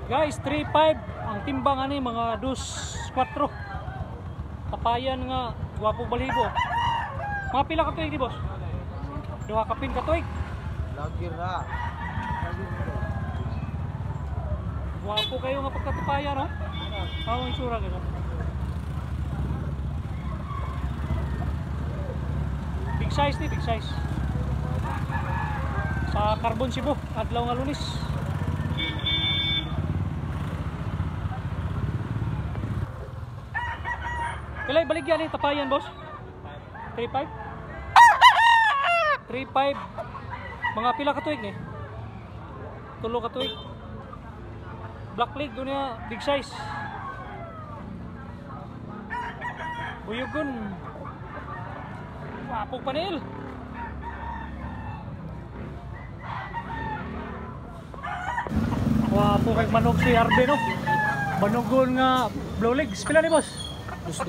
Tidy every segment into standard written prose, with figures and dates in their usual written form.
Guys, 3.5 ang timbang ani mga 2.4. Tapayan nga guwapo balibo. Mga pila ka tuig di boss? Duha ka pin ka tuig. Lagi ra. Guwapo kayo nga pagkatapayan, no? Awang isura kayo. Big size ni, big size. Sa Carbon Cebu, adlaw nga Lunes. Pilay baligyan ni tapayan, boss? 3.5? 3.5. Mga pila ka tuig ni? Tulo ka tuig. Black leg doon niya, big size. Buyugon. Wapog panel. Wapo kay manog si Arbe, no? Manugon nga blue legs. Pila ni boss? Dos.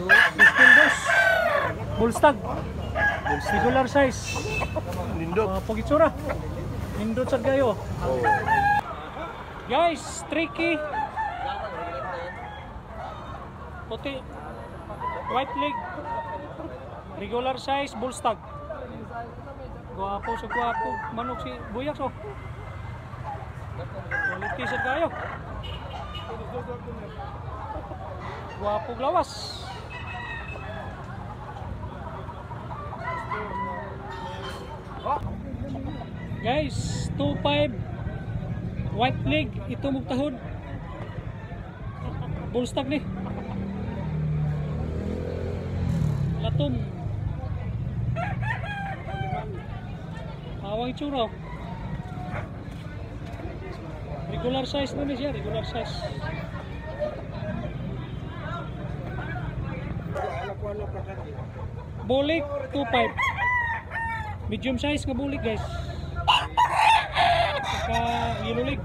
Bullstag. Regular size. Nindot. Wapo gitsura. Nindot sad kayo. Oh. Guys, tricky. Puti. White leg. Regular size bullstag. Guwapo sa guwapo. Manok si Buyak, so. Quality sad kayo. Guwapo lawas. Guys, 2.5 white leg, ito mugtahod. Bullstag ni. Latom. Awang itsura. Regular size na siya, regular size. Bulik 2.5. Medium size nga bulik, guys. Saka yellow leg.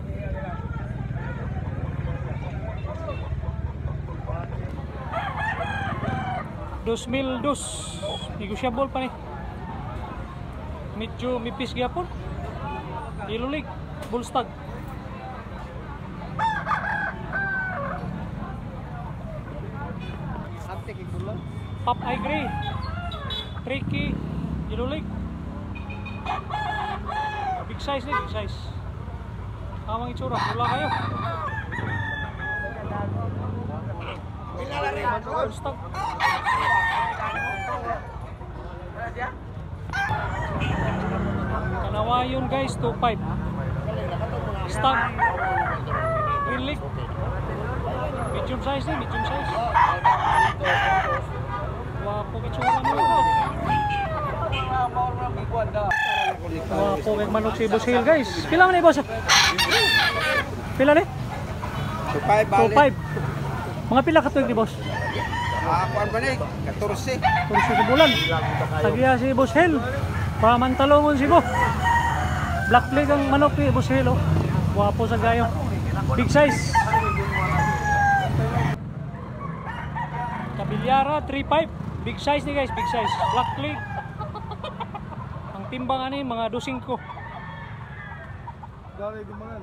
$2,000. Negotiable pa ni. Medyo mipis gyapon. Yellow leg, bullstag. Pop eye gray. Tricky, yellow leg. Big size ni, big size. Tamang itsura, mula kayo. Bullstag. Kanawayon guys, 2.5. Stag. Green leg. Medium size ni, medium size. Wapo itsura mo. Wapo kay manok si Boss Hill, guys. Pila man ni boss? Pila ni? 2.5. Mga pila ka tuig ni boss? Kuan ba ni? 14. 14 sa bulan. Tagiya si Boss Hill. Pamantalongon si Bo. Black leg ang manok ni Boss Hill, oh. Wapo sa gayo. Big size. Kabilyara 3.5. Big size ni guys, big size. Black leg. Ang timbang ani mga 2.5. Dali dumangan.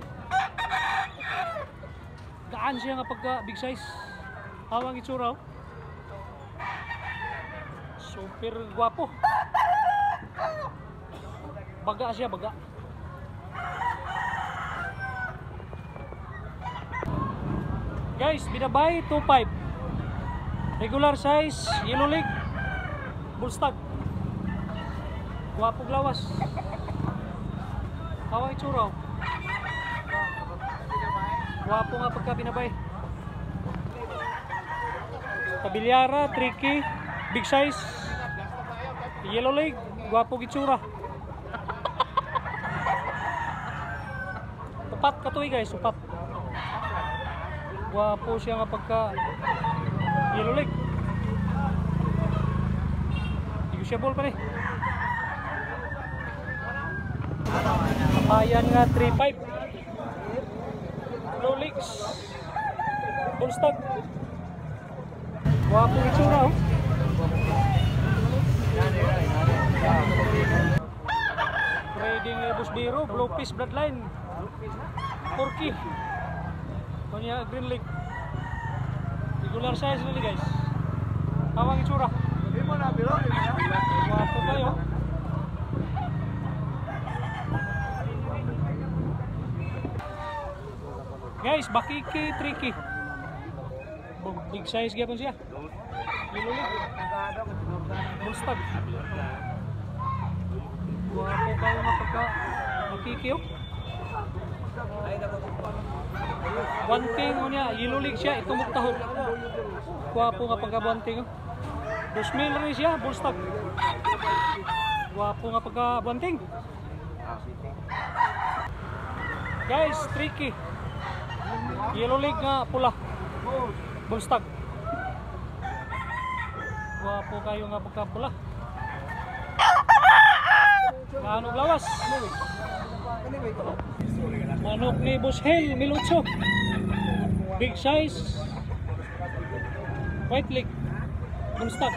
Gaan siya nga pagka big size. Hawang itsura, oh. Super guwapo. Baga siya, baga. Guys, binabay 2.5. Regular size, yellow leg, bullstag. Guwapo lawas. Hawang itsura, oh. Guwapo nga pagka binabay. Kabilyara, tricky, big size, yellow leg, guwapo gitsura. Upat katuwi guys, upat. Guwapo siya nga pagka yellow leg. Negotiable pa rin. Kapayan nga 3.5. Low legs, bullstag. Guwapo itsura, oh. Trading Bus Biro, Blue Fish Bloodline, Porky. Kunya Green Lake. Regular size nila guys. Tawang itsura. Wapo kayo. Guys, bakiki tricky. Big size gyapon siya. Lilulig. Bulstag. Wapo kayo nga pagka bakiki oh. Bunting niya, yilulig siya, itumog tahog. Wapo nga pagka bunting oh. 2,000 rin siya, bulstag. Wapo nga pagka bunting. Guys, tricky. Yellow leg nga pula. Bulstag. Wapo kayo nga pagka pula. Manok lawas. Manok ni Boss Hel, Milutso. Big size. White leg. Bulstag.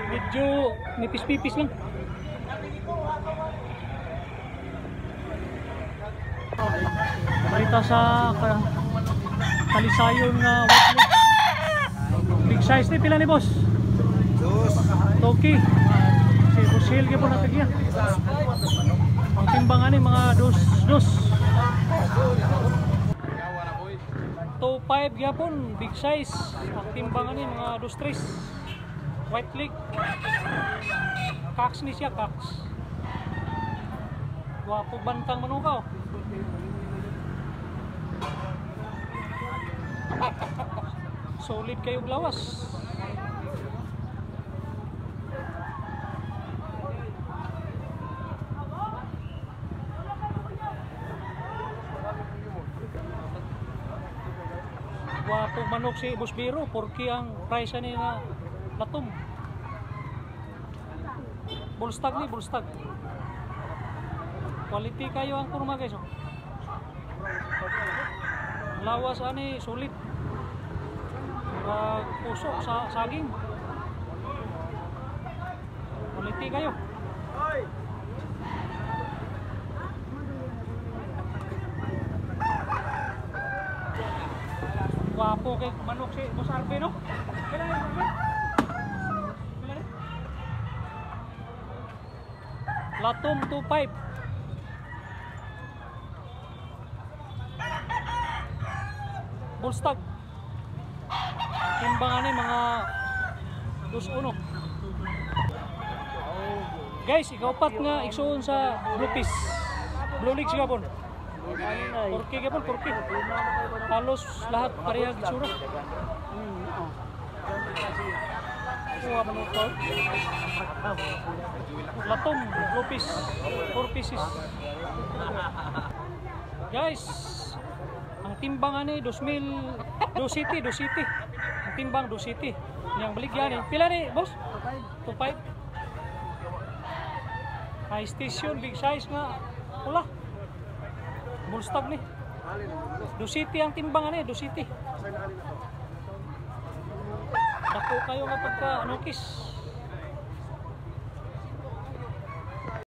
Medyo nipis-pipis lang. Balita sa kalisayon na white leg. Big size ni pila ni boss? Toki. Si Boss Hel gyapon natagya. Ang timbangan ni mga dos. 2.5 gyapon, big size. Ang timbangan ni mga 2.3. White leg. Cox ni siya, cox. Wapo bantang manukaw. Solid kayo glawas. Wapo manok si Boss Biro, porque ang price ni nga latom. Bulstag ni, bulstag. Quality kayo ang kurma guys. Oh. Lawas ani sulit. Pusok sa saging. Quality kayo. Wapo kay manok si Boss Arbe no? Kailan ni Arbe? Kailan ni? Latom 2.5. Bulstag. Timbangan ni mga 2-1. Guys, ikaw-pat nga iksuon sa Blue Fish. Blue League siya pon. Porke gapon, porke. Halos lahat parehag itsura. Kuha man ito. Latom, Blue Fish, 4 pieces. Guys, ang timbangan ni 2,000, 2 city. Ang timbang 2 city. Yang baligyan eh. Pila ni, boss? 2.5. High station, big size nga. Pula. Bulstag ni. 2 city ang timbangan ni, 2 city. Dako kayo nga pagka anukis.